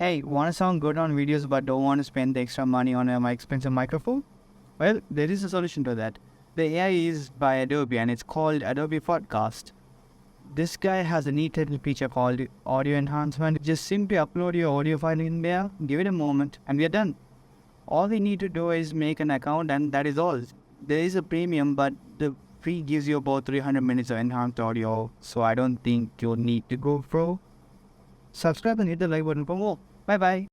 Hey, want to sound good on videos but don't want to spend the extra money on a expensive microphone? Well, there is a solution to that. The AI is by Adobe and it's called Adobe Podcast. This guy has a neat little feature called audio enhancement. Just simply upload your audio file in there, give it a moment, and we are done. All we need to do is make an account and that is all. There is a premium, but the free gives you about 300 minutes of enhanced audio, so I don't think you'll need to go pro. Subscribe and hit the like button for more. Bye bye.